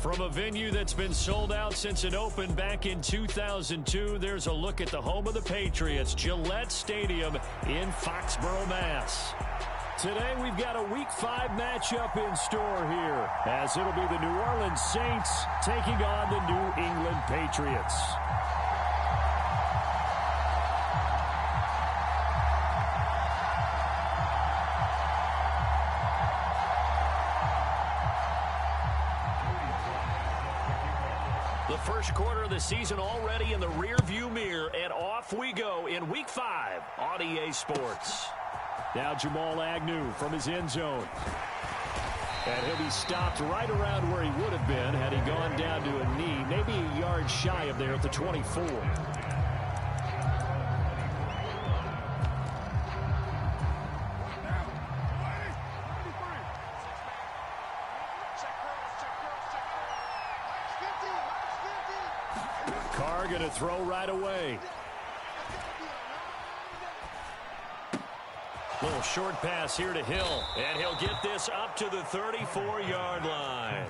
From a venue that's been sold out since it opened back in 2002, there's a look at the home of the Patriots, Gillette Stadium in Foxborough, Mass. Today we've got a Week 5 matchup in store here, as it'll be the New Orleans Saints taking on the New England Patriots. The first quarter of the season already in the rearview mirror, and off we go in Week 5 on EA Sports. Now Jamal Agnew from his end zone. And he'll be stopped right around where he would have been had he gone down to a knee, maybe a yard shy of there at the 24. Carr going to throw right away. Little short pass here to Hill, and he'll get this up to the 34-yard line.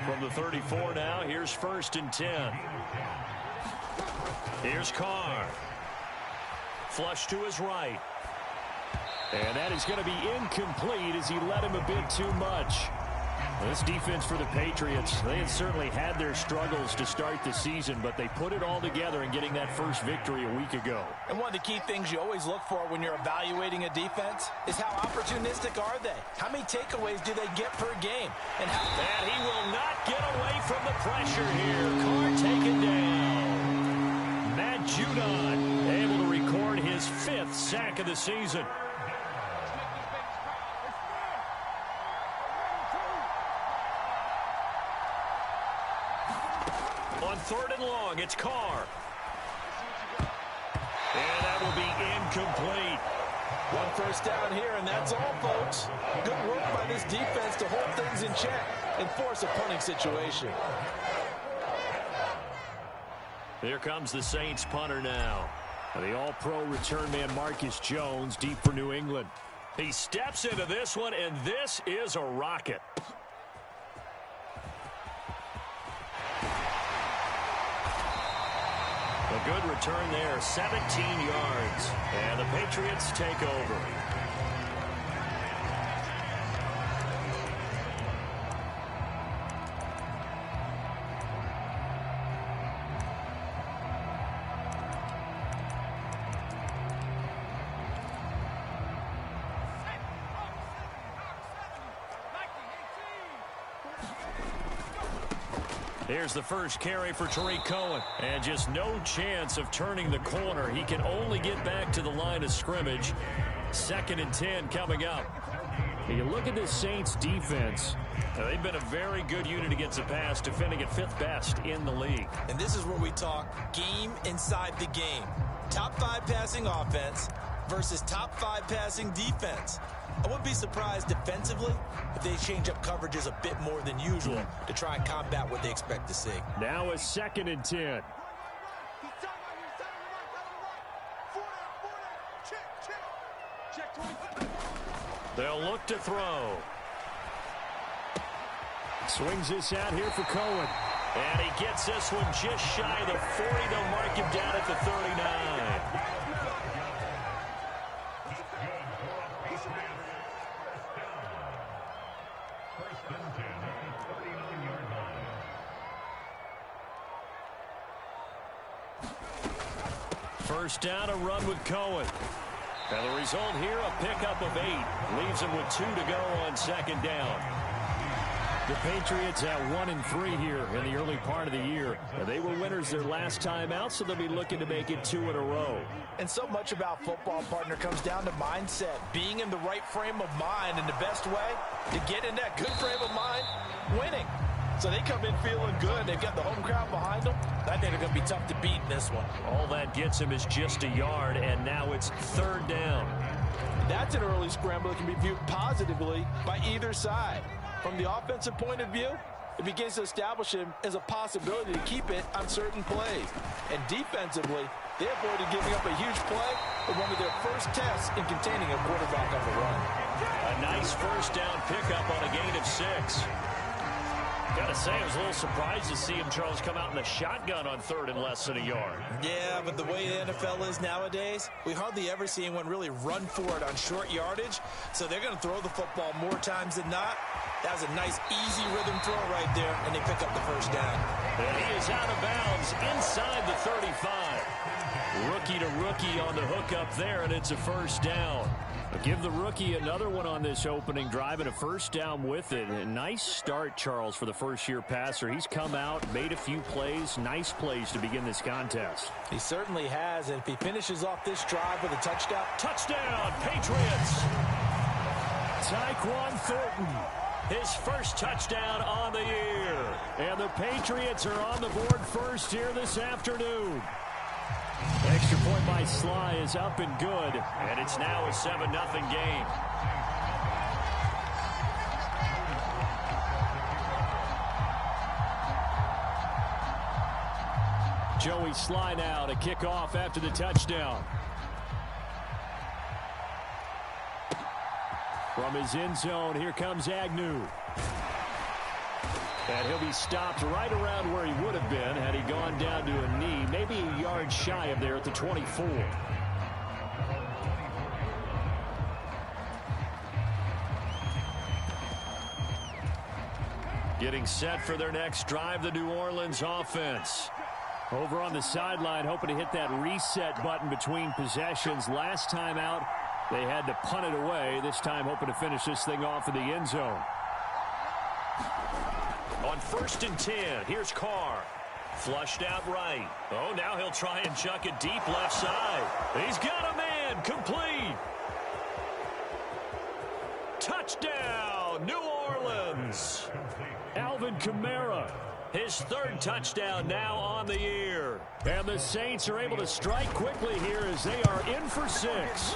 From the 34 now, here's 1st and 10. Here's Carr. Flush to his right. And that is going to be incomplete as he led him a bit too much. This defense for the Patriots, they had certainly had their struggles to start the season, but they put it all together in getting that first victory a week ago. And one of the key things you always look for when you're evaluating a defense is how opportunistic are they? How many takeaways do they get per game? And he will not get away from the pressure here. Carr taken down. Matt Judon able to record his 5th sack of the season. On 3rd and long, it's Carr. And that will be incomplete. 1 first down here, and that's all, folks. Good work by this defense to hold things in check and force a punting situation. Here comes the Saints punter now. The all-pro return man Marcus Jones deep for New England. He steps into this one, and this is a rocket. A good return there, 17 yards. And the Patriots take over. Here's the first carry for Tariq Cohen. And just no chance of turning the corner. He can only get back to the line of scrimmage. 2nd and 10 coming up. You look at this Saints defense. They've been a very good unit against the pass, defending at 5th best in the league. And this is where we talk game inside the game. Top 5 passing offense versus top 5 passing defense. I wouldn't be surprised defensively if they change up coverages a bit more than usual to try and combat what they expect to see. Now a 2nd and 10. They'll look to throw. Swings this out here for Cohen. And he gets this one just shy of the 40. They'll mark him down at the 39. First down, a run with Cohen. And the result here, a pickup of 8. Leaves him with 2 to go on 2nd down. The Patriots at 1-3 here in the early part of the year. They were winners their last time out, so they'll be looking to make it 2 in a row. And so much about football, partner, comes down to mindset. Being in the right frame of mind, and the best way to get in that good frame of mind, winning. So they come in feeling good. They've got the home crowd behind them. I think they're going to be tough to beat in this one. All that gets him is just a yard, and now it's 3rd down. That's an early scramble that can be viewed positively by either side. From the offensive point of view, it begins to establish him as a possibility to keep it on certain plays. And defensively, they avoided giving up a huge play with one of their first tests in containing a quarterback on the run. A nice first down pickup on a gain of 6. Gotta say, I was a little surprised to see him, Charles, come out in the shotgun on third and less than a yard. Yeah, but the way the NFL is nowadays, we hardly ever see anyone really run for it on short yardage. So they're going to throw the football more times than not. That was a nice, easy rhythm throw right there, and they pick up the first down. And he is out of bounds inside the 35. Rookie to rookie on the hook up there, and it's a first down. Give the rookie another one on this opening drive and a first down with it. A nice start, Charles, for the first-year passer. He's come out, made a few plays, nice plays to begin this contest. He certainly has, and if he finishes off this drive with a touchdown. Touchdown, Patriots! Tyquan Thornton, his first touchdown on the year. And the Patriots are on the board first here this afternoon. Extra point by Sly is up and good, and it's now a 7-0 game. Joey Sly now to kick off after the touchdown. From his end zone, here comes Agnew. And he'll be stopped right around where he would have been had he gone down to a knee, maybe a yard shy of there at the 24. Getting set for their next drive, the New Orleans offense. Over on the sideline, hoping to hit that reset button between possessions. Last time out, they had to punt it away. This time, hoping to finish this thing off in the end zone. On 1st and 10, here's Carr. Flushed out right. Oh, now he'll try and chuck it deep left side. He's got a man. Complete. Touchdown, New Orleans. Alvin Kamara, his third touchdown now on the year. And the Saints are able to strike quickly here as they are in for 6.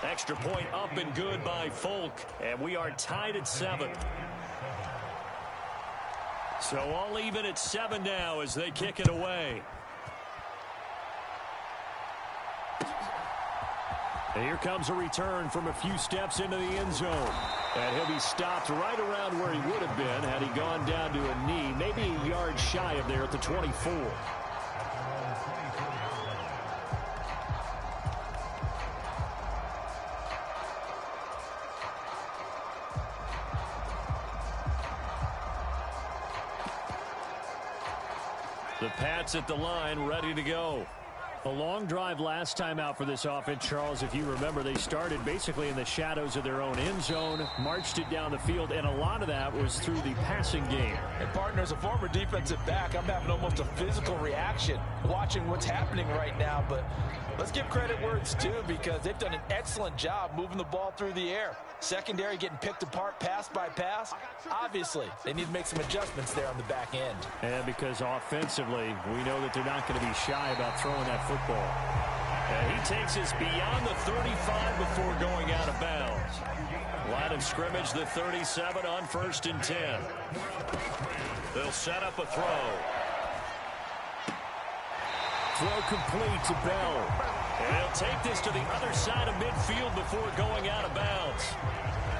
Extra point up and good by Folk. And we are tied at 7. So all even at 7 now as they kick it away. And here comes a return from a few steps into the end zone. And he'll be stopped right around where he would have been had he gone down to a knee, maybe a yard shy of there at the 24. The Pats at the line, ready to go. A long drive last time out for this offense, Charles. If you remember, they started basically in the shadows of their own end zone, marched it down the field, and a lot of that was through the passing game. And partner, as a former defensive back, I'm having almost a physical reaction watching what's happening right now. But let's give credit where it's due, because they've done an excellent job moving the ball through the air. Secondary getting picked apart pass by pass. Obviously, they need to make some adjustments there on the back end. And because offensively, we know that they're not going to be shy about throwing that football. And he takes us beyond the 35 before going out of bounds. Line of scrimmage, the 37 on 1st and 10. They'll set up a throw. Throw complete to Bell. And he'll take this to the other side of midfield before going out of bounds.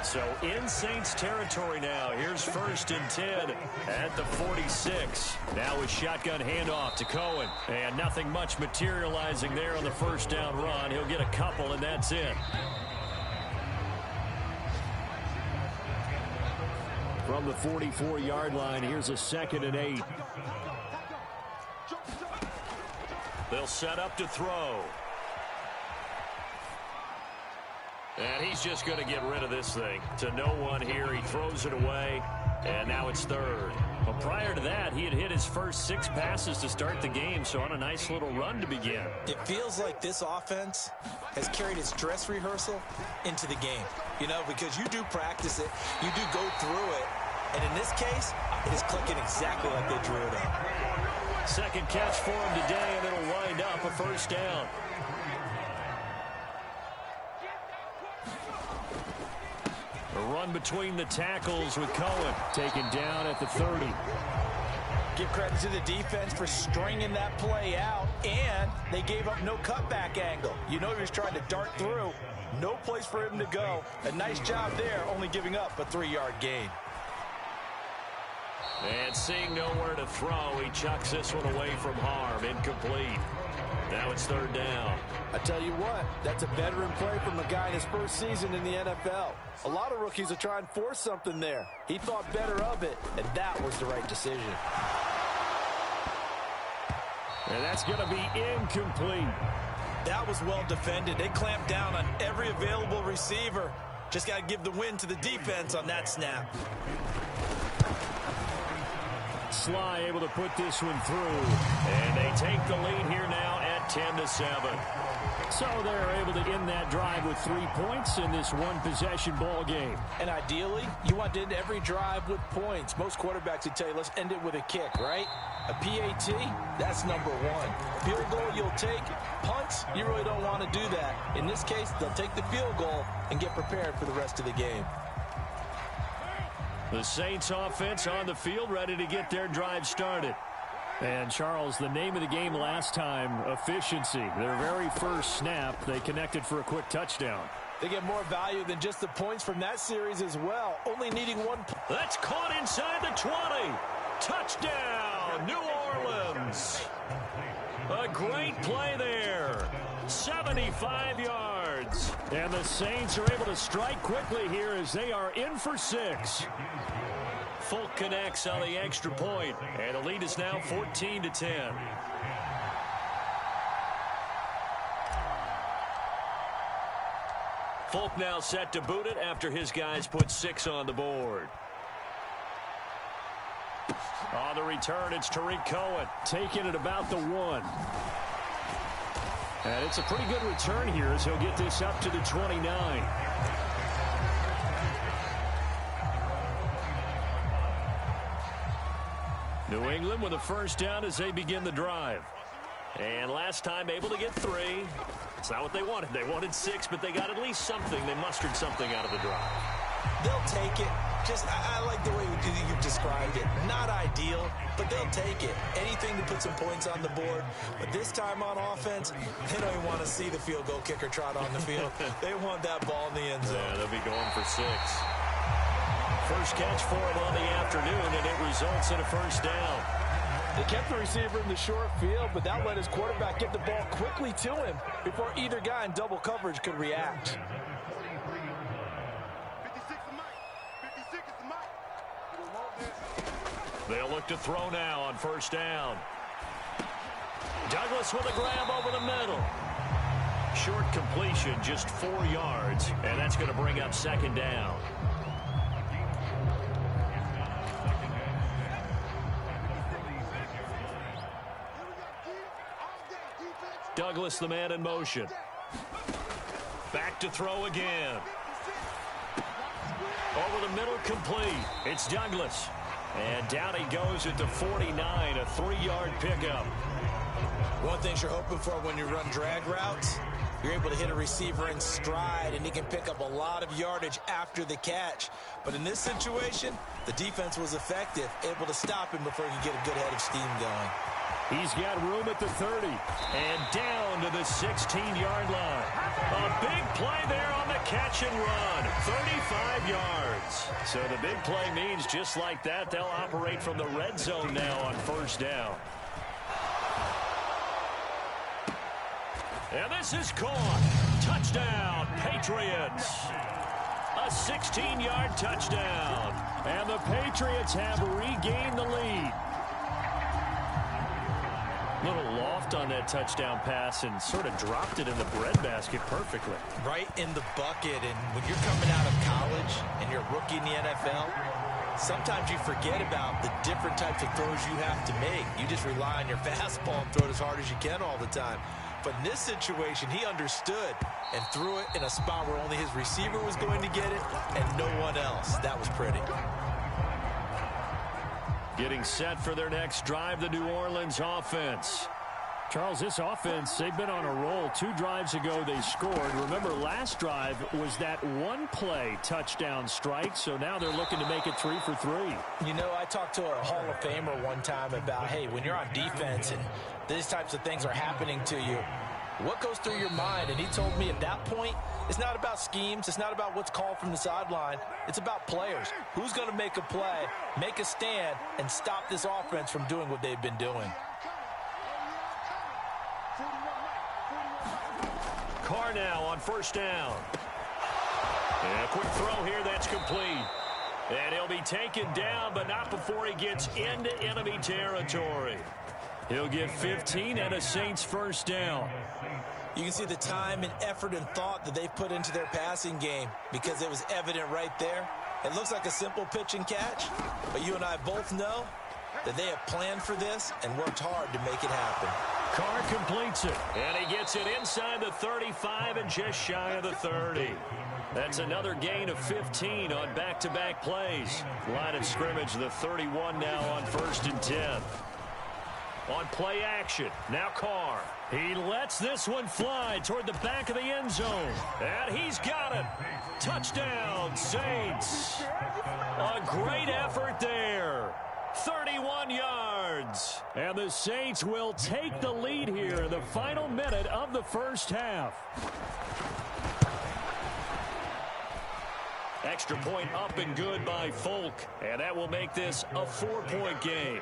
So in Saints territory now. Here's 1st and 10 at the 46. Now a shotgun handoff to Cohen. And nothing much materializing there on the first down run. He'll get a couple, and that's it. From the 44-yard line, here's a 2nd and 8. They'll set up to throw. And he's just going to get rid of this thing to no one here. He throws it away, and now it's 3rd. Well, prior to that, he had hit his first 6 passes to start the game, so on a nice little run to begin. It feels like this offense has carried its dress rehearsal into the game. You know, because you do practice it, you do go through it, and in this case, it is clicking exactly like they drew it up. Second catch for him today, and it'll wind up a first down. A run between the tackles with Cohen. Taken down at the 30. Give credit to the defense for stringing that play out, and they gave up no cutback angle. You know he was trying to dart through. No place for him to go. A nice job there, only giving up a 3-yard gain. And seeing nowhere to throw, he chucks this one away from harm. Incomplete. Now it's third down. I tell you what, that's a veteran play from a guy in his first season in the NFL. A lot of rookies are trying to force something there. He thought better of it, and that was the right decision. And that's going to be incomplete. That was well defended. They clamped down on every available receiver. Just got to give the win to the defense on that snap. Sly able to put this one through. And they take the lead here now at 10-7. So they're able to end that drive with 3 points in this one-possession ball game. And ideally, you want to end every drive with points. Most quarterbacks would tell you, let's end it with a kick, right? A PAT, that's number one. Field goal you'll take. Punts, you really don't want to do that. In this case, they'll take the field goal and get prepared for the rest of the game. The Saints offense on the field, ready to get their drive started. And, Charles, the name of the game last time, efficiency. Their very first snap, they connected for a quick touchdown. They get more value than just the points from that series as well, only needing 1 point. That's caught inside the 20. Touchdown, New Orleans. A great play there. 75 yards. And the Saints are able to strike quickly here as they are in for 6. Folk connects on the extra point, and the lead is now 14-10. Folk now set to boot it after his guys put 6 on the board. On the return, it's Tariq Cohen taking it about the 1. And it's a pretty good return here as he'll get this up to the 29. New England with a first down as they begin the drive. And last time able to get 3. It's not what they wanted. They wanted 6, but they got at least something. They mustered something out of the drive. They'll take it. I like the way you've described it. Not ideal, but they'll take it. Anything to put some points on the board. But this time on offense, they don't even want to see the field goal kicker trot on the field. They want that ball in the end zone. Yeah, they'll be going for 6. First catch for him on the afternoon, and it results in a first down. They kept the receiver in the short field, but that let his quarterback get the ball quickly to him before either guy in double coverage could react. They'll look to throw now on first down. Douglas with a grab over the middle. Short completion, just 4 yards, and that's going to bring up second down. Douglas, the man in motion. Back to throw again. Over the middle, complete. It's Douglas. And down he goes at the 49, a 3-yard pickup. One thing you're hoping for when you run drag routes, you're able to hit a receiver in stride, and he can pick up a lot of yardage after the catch. But in this situation, the defense was effective, able to stop him before he could get a good head of steam going. He's got room at the 30 and down to the 16-yard line. A big play there on the catch and run. 35 yards. So the big play means just like that, they'll operate from the red zone now on first down. And this is caught. Touchdown, Patriots. A 16-yard touchdown. And the Patriots have regained the lead. Little loft on that touchdown pass and sort of dropped it in the breadbasket perfectly. Right in the bucket. And when you're coming out of college and you're a rookie in the NFL, sometimes you forget about the different types of throws you have to make. You just rely on your fastball and throw it as hard as you can all the time. But in this situation, he understood and threw it in a spot where only his receiver was going to get it and no one else. That was pretty. Getting set for their next drive, the New Orleans offense. Charles, this offense, they've been on a roll. 2 drives ago, they scored. Remember, last drive was that one-play touchdown strike, so now they're looking to make it 3 for 3. You know, I talked to a Hall of Famer one time about, hey, when you're on defense and these types of things are happening to you, What goes through your mind? And he told me at that point, it's not about schemes. It's not about what's called from the sideline. It's about players. Who's going to make a play, make a stand, and stop this offense from doing what they've been doing. Carr now on first down. And a quick throw here that's complete. And he'll be taken down, but not before he gets into enemy territory. He'll get 15 and a Saints first down. You can see the time and effort and thought that they've put into their passing game because it was evident right there. It looks like a simple pitch and catch, but you and I both know that they have planned for this and worked hard to make it happen. Carr completes it, and he gets it inside the 35 and just shy of the 30. That's another gain of 15 on back-to-back plays. Line of scrimmage, the 31 now on 1st and 10. On play action, now Carr. He lets this one fly toward the back of the end zone. And he's got it. Touchdown, Saints. A great effort there. 31 yards. And the Saints will take the lead here in the final minute of the first half. Extra point up and good by Folk. And that will make this a 4-point game.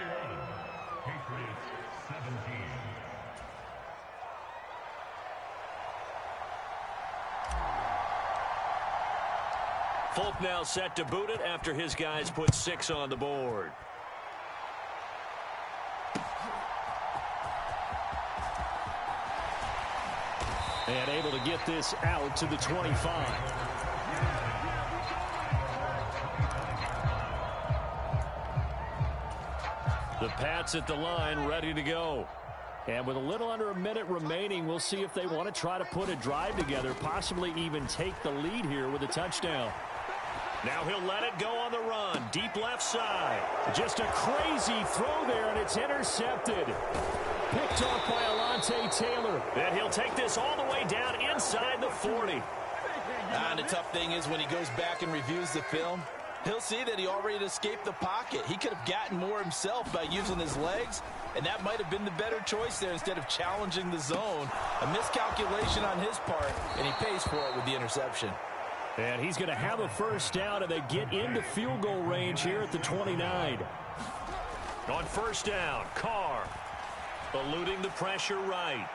Folk now set to boot it after his guys put 6 on the board. And able to get this out to the 25. The Pats at the line ready to go. And with a little under a minute remaining, we'll see if they want to try to put a drive together, possibly even take the lead here with a touchdown. Now he'll let it go on the run. Deep left side. Just a crazy throw there, and it's intercepted. Picked off by Alontae Taylor. And he'll take this all the way down inside the 40. And the tough thing is when he goes back and reviews the film, he'll see that he already escaped the pocket. He could have gotten more himself by using his legs, and that might have been the better choice there instead of challenging the zone. A miscalculation on his part, and he pays for it with the interception. And he's going to have a first down, and they get into field goal range here at the 29. On first down, Carr eluding the pressure right.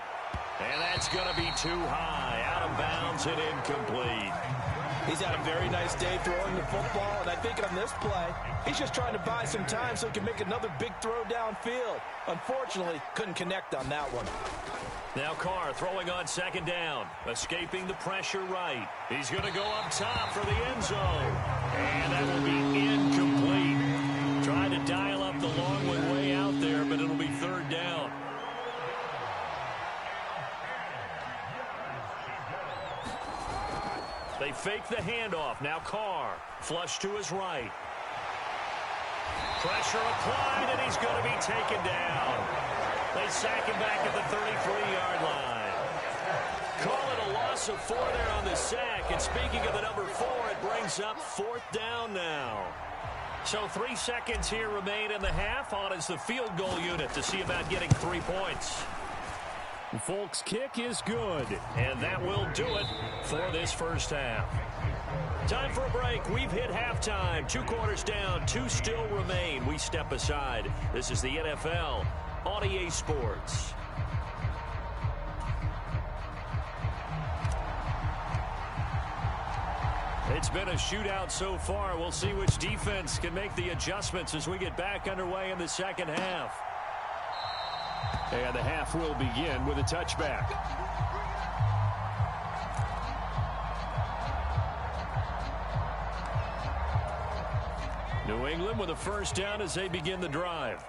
And that's going to be too high. Out of bounds and incomplete. He's had a very nice day throwing the football, and I think on this play, he's just trying to buy some time so he can make another big throw downfield. Unfortunately, couldn't connect on that one. Now Carr throwing on second down, escaping the pressure right. He's going to go up top for the end zone. And that will be incomplete. Trying to dial up the long one way out there, but it'll be third down. They fake the handoff. Now Carr, flush to his right. Pressure applied, and he's going to be taken down. They sack him back at the 33-yard line. Call it a loss of 4 there on the sack. And speaking of the number 4, it brings up 4th down now. So 3 seconds here remain in the half. On is the field goal unit to see about getting 3 points. Folk's kick is good, and that will do it for this first half. Time for a break. We've hit halftime. 2 quarters down, 2 still remain. We step aside. This is the NFL on EA Sports. It's been a shootout so far. We'll see which defense can make the adjustments as we get back underway in the second half. And the half will begin with a touchback. New England with a first down as they begin the drive.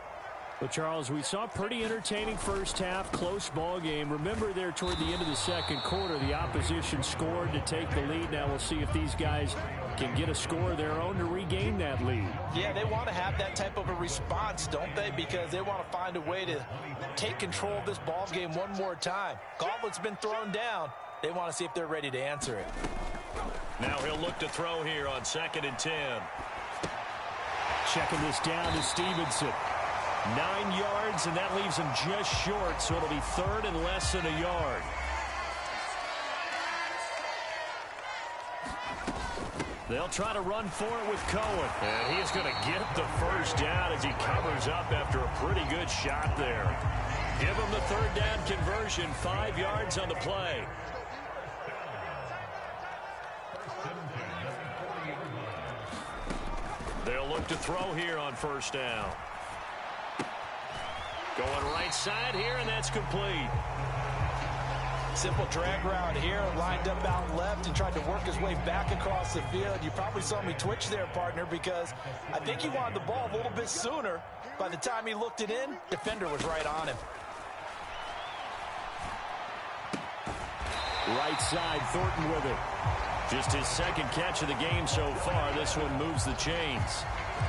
Well, Charles, we saw a pretty entertaining first half, close ball game. Remember there toward the end of the second quarter, the opposition scored to take the lead. Now we'll see if these guys can get a score of their own to regain that lead. Yeah, they want to have that type of a response, don't they? Because they want to find a way to take control of this ball game one more time. Gauntlet's been thrown down. They want to see if they're ready to answer it. Now he'll look to throw here on 2nd and 10. Checking this down to Stevenson. 9 yards, and that leaves him just short, so it'll be 3rd and less than a yard. They'll try to run for it with Cohen. And he is going to get the first down as he covers up after a pretty good shot there. Give him the third down conversion, 5 yards on the play. They'll look to throw here on first down. Going right side here, and that's complete. Simple drag route here, lined up out left and tried to work his way back across the field. You probably saw me twitch there, partner, because I think he wanted the ball a little bit sooner. By the time he looked it in, defender was right on him. Right side, Thornton with it. Just his second catch of the game so far. This one moves the chains.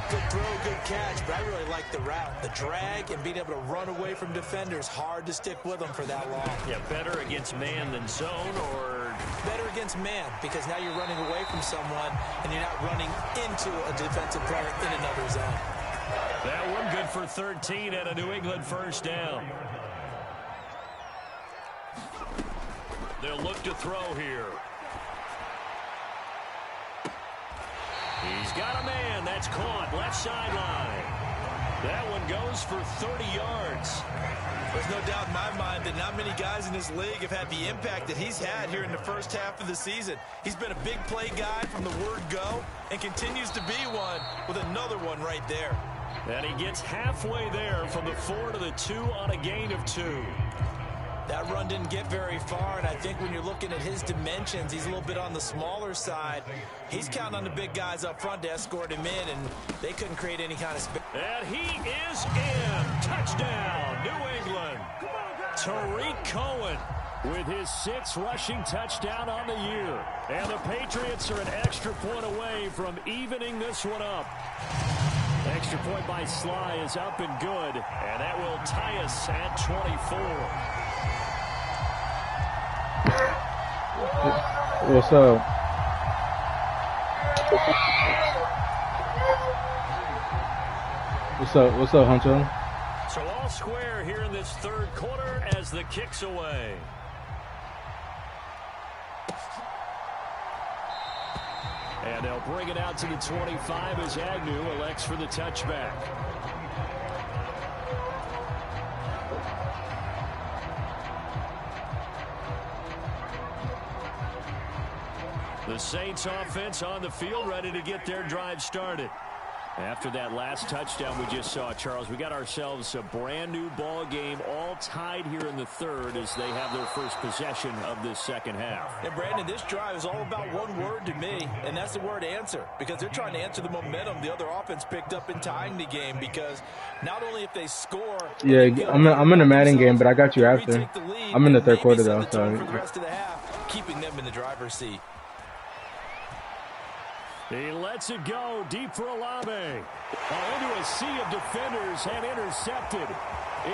Good throw, good catch, but I really like the route. The drag and being able to run away from defenders, hard to stick with them for that long. Yeah, better against man than zone, or? Better against man, because now you're running away from someone and you're not running into a defensive player in another zone. That one good for 13 and a New England first down. They'll look to throw here. He's got a man. That's caught. Left sideline. That one goes for 30 yards. There's no doubt in my mind that not many guys in this league have had the impact that he's had here in the first half of the season. He's been a big play guy from the word go and continues to be one with another one right there. And he gets halfway there from the 4 to the 2 on a gain of 2. That run didn't get very far, and I think when you're looking at his dimensions, he's a little bit on the smaller side. He's counting on the big guys up front to escort him in, and they couldn't create any kind of space. And he is in. Touchdown, New England. Tariq Cohen with his 6th rushing touchdown on the year. And the Patriots are an extra point away from evening this one up. Extra point by Sly is up and good, and that will tie us at 24. What's up? What's up, Huncho? So all square here in this third quarter as the kick's away. And they'll bring it out to the 25 as Agnew elects for the touchback. The Saints offense on the field, ready to get their drive started. After that last touchdown we just saw, Charles, we got ourselves a brand new ball game, all tied here in the third as they have their first possession of this second half. And Brandon, this drive is all about one word to me, and that's the word answer, because they're trying to answer the momentum the other offense picked up in tying the game, because not only if they score. Yeah, I'm in a Madden game, but I got you after. I'm in the third quarter though, so for the rest of the half, keeping them in the driver's seat. He lets it go deep for Olave. Into a sea of defenders and intercepted.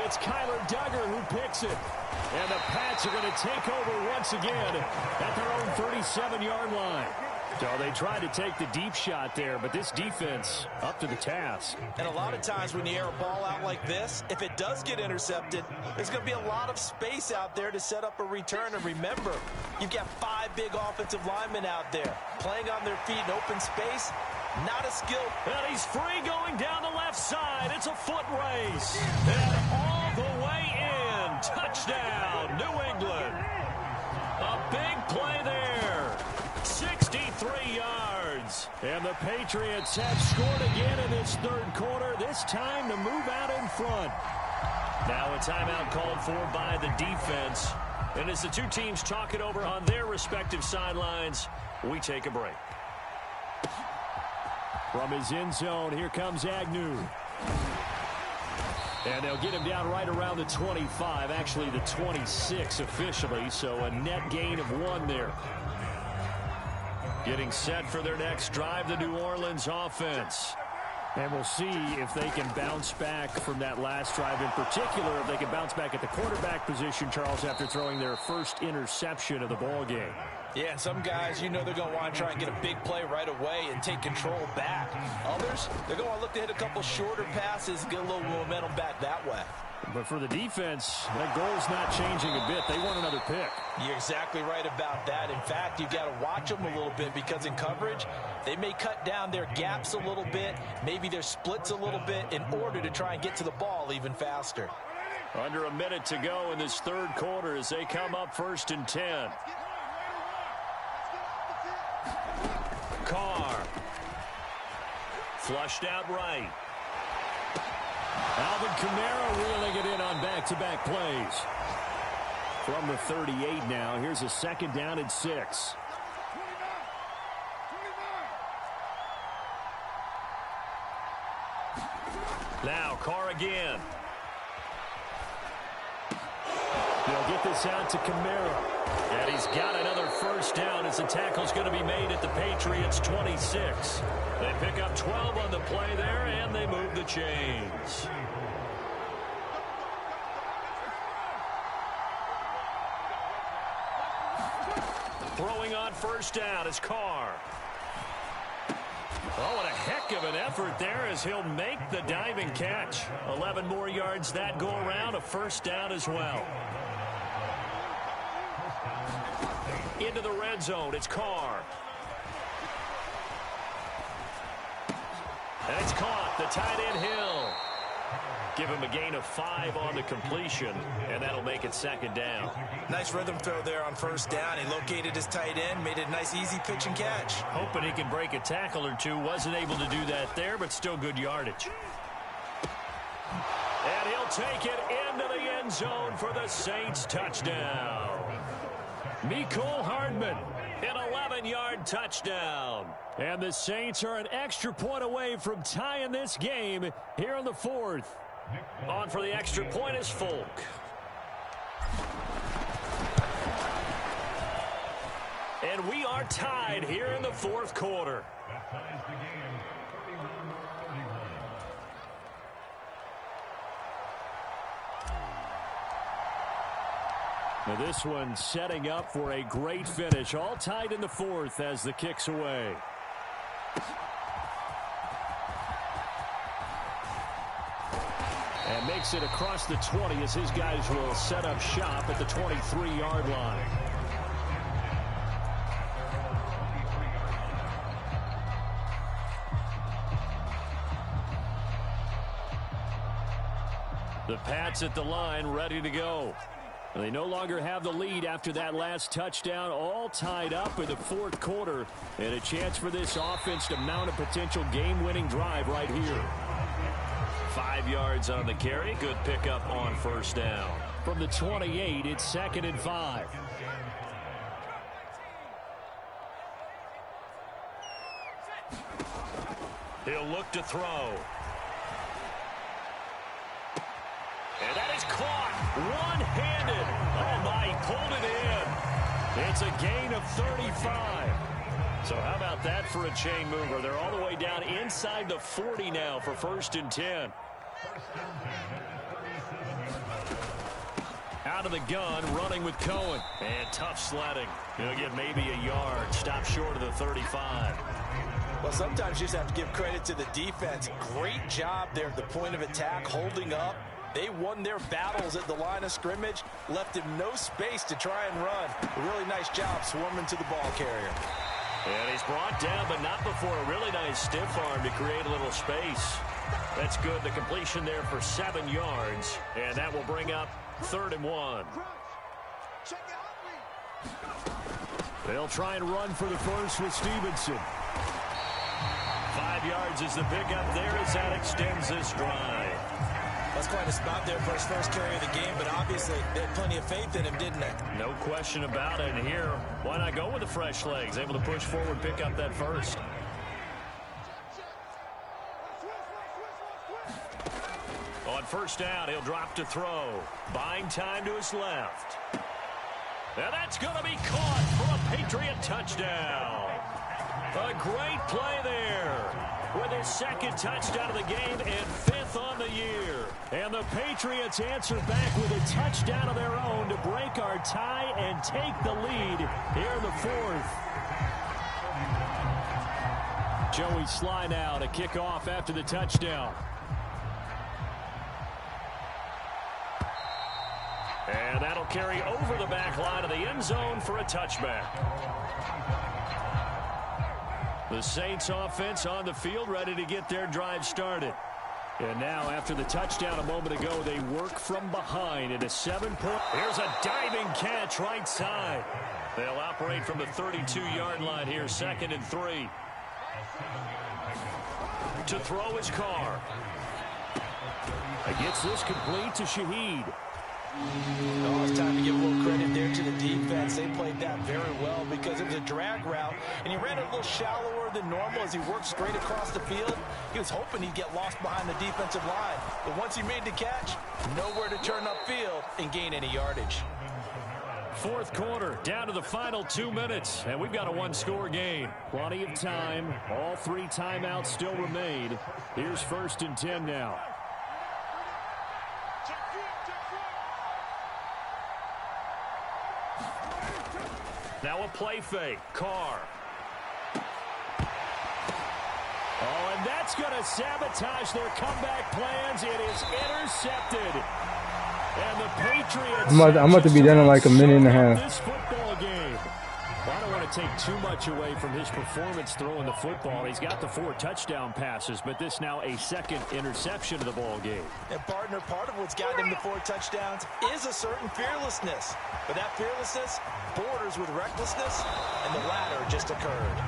It's Kyler Duggar who picks it. And the Pats are going to take over once again at their own 37-yard line. So they tried to take the deep shot there, but this defense up to the task. And a lot of times when you air a ball out like this, if it does get intercepted, there's going to be a lot of space out there to set up a return. And remember, you've got 5 big offensive linemen out there playing on their feet in open space. Not a skill. And he's free going down the left side. It's a foot race. And all the way in. Touchdown, New England. A big play there. 63 yards. And the Patriots have scored again in this third quarter, this time to move out in front. Now a timeout called for by the defense. And as the two teams talk it over on their respective sidelines, we take a break. From his end zone, here comes Agnew. And they'll get him down right around the 25, actually the 26 officially, so a net gain of 1 there. Getting set for their next drive, the New Orleans offense. And we'll see if they can bounce back from that last drive in particular, if they can bounce back at the quarterback position, Charles, after throwing their first interception of the ball game. Yeah, and some guys, you know they're going to want to try and get a big play right away and take control back. Others, they're going to look to hit a couple shorter passes, get a little momentum back that way. But for the defense, that goal's not changing a bit. They want another pick. You're exactly right about that. In fact, you've got to watch them a little bit because in coverage, they may cut down their gaps a little bit, maybe their splits a little bit in order to try and get to the ball even faster. Under a minute to go in this third quarter as they come up 1st and 10. Carr. Flushed out right. Alvin Kamara reeling it in on back-to-back plays. From the 38 now, here's a 2nd down and 6. Now Carr again. They'll get this out to Kamara. And he's got another 1st down as the tackle's going to be made at the Patriots' 26. They pick up 12 on the play there, and they move the chains. Throwing on 1st down is Carr. Oh, what a heck of an effort there as he'll make the diving catch. 11 more yards that go around, a 1st down as well. Into the red zone, it's Carr. And it's caught, the tight end Hill. Give him a gain of 5 on the completion, and that'll make it 2nd down. Nice rhythm throw there on 1st down. He located his tight end, made it a nice easy pitch and catch. Hoping he can break a tackle or two. Wasn't able to do that there, but still good yardage. And he'll take it into the end zone for the Saints touchdown. Mecole Hardman, an 11-yard touchdown. And the Saints are an extra point away from tying this game here in the 4th. On for the extra point is Folk. And we are tied here in the 4th quarter. Now this one setting up for a great finish. All tied in the 4th as the kick's away. And makes it across the 20 as his guys will set up shop at the 23-yard line. The Pats at the line ready to go. They no longer have the lead after that last touchdown, all tied up in the 4th quarter, and a chance for this offense to mount a potential game-winning drive right here. 5 yards on the carry. Good pickup on 1st down. From the 28, it's 2nd and 5. He'll look to throw. And that is caught one-handed. Oh, my, he pulled it in. It's a gain of 35. So how about that for a chain mover? They're all the way down inside the 40 now for 1st and 10. Out of the gun, running with Cohen. And tough sledding. He'll get maybe a yard. Stop short of the 35. Well, sometimes you just have to give credit to the defense. Great job there at the point of attack, holding up. They won their battles at the line of scrimmage, left him no space to try and run. A really nice job swarming to the ball carrier. And he's brought down, but not before a really nice stiff arm to create a little space. That's good. The completion there for 7 yards, and that will bring up 3rd and 1. They'll try and run for the first with Stevenson. 5 yards is the pickup there as that extends this drive. That's quite a spot there for his first carry of the game, but obviously they had plenty of faith in him, didn't they? No question about it. And here, why not go with the fresh legs? Able to push forward, pick up that first. On 1st down, he'll drop to throw. Buying time to his left. And that's going to be caught for a Patriot touchdown. A great play there. With his 2nd touchdown of the game and 5th on the year. And the Patriots answer back with a touchdown of their own to break our tie and take the lead here in the 4th. Joey Sly now to kick off after the touchdown. And that'll carry over the back line of the end zone for a touchback. The Saints offense on the field, ready to get their drive started. And now, after the touchdown a moment ago, they work from behind in a 7-point. Here's a diving catch right side. They'll operate from the 32-yard line here, 2nd and 3. To throw his Carr. Gets this complete to Shaheed. Oh, it's time to give a little credit there to the defense. They played that very well because it was a drag route, and he ran a little shallower than normal as he worked straight across the field. He was hoping he'd get lost behind the defensive line, but once he made the catch, nowhere to turn upfield and gain any yardage. 4th quarter, down to the final 2 minutes, and we've got a 1-score game. Plenty of time. All 3 timeouts still remain. Here's 1st and 10 now. Now a play fake. Carr. Oh, and that's going to sabotage their comeback plans. It is intercepted. And the Patriots... I'm about to be done in like a minute and a half. This football game. Well, I don't want to take too much away from his performance throwing the football. He's got the 4 touchdown passes, but this now a 2nd interception of the ball game. And partner, part of what's gotten him the 4 touchdowns is a certain fearlessness. But that fearlessness borders with recklessness, and the latter just occurred.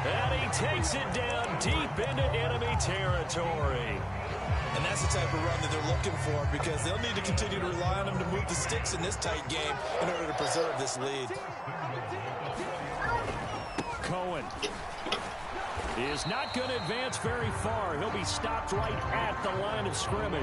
And he takes it down deep into enemy territory. And that's the type of run that they're looking for, because they'll need to continue to rely on him to move the sticks in this tight game in order to preserve this lead. Cohen is not going to advance very far. He'll be stopped right at the line of scrimmage.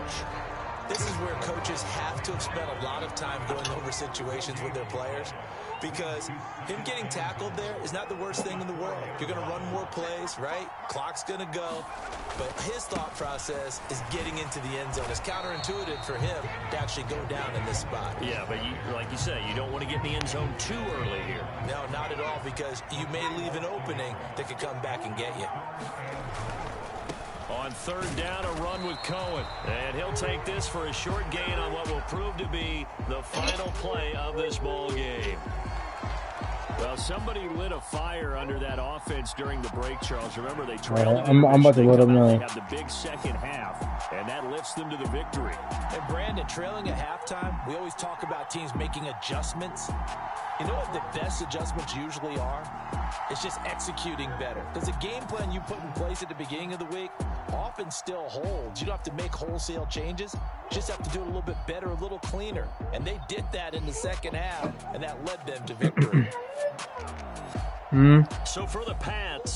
This is where coaches have to spend a lot of time going over situations with their players, because him getting tackled there is not the worst thing in the world. You're going to run more plays, right? Clock's going to go. But his thought process is getting into the end zone. It's counterintuitive for him to actually go down in this spot. Yeah, but like you say, you don't want to get in the end zone too early here. No, not at all, because you may leave an opening that could come back and get you. On 3rd down, a run with Cohen. And he'll take this for a short gain on what will prove to be the final play of this ball game. Well, somebody lit a fire under that offense during the break, Charles. Remember, they trailed. I'm about to load up now. They have the big second half, and that lifts them to the victory. And Brandon, trailing at halftime, we always talk about teams making adjustments. You know what the best adjustments usually are? It's just executing better. Because the game plan you put in place at the beginning of the week often still holds. You don't have to make wholesale changes. You just have to do it a little bit better, a little cleaner. And they did that in the second half, and that led them to victory. So for the Pats,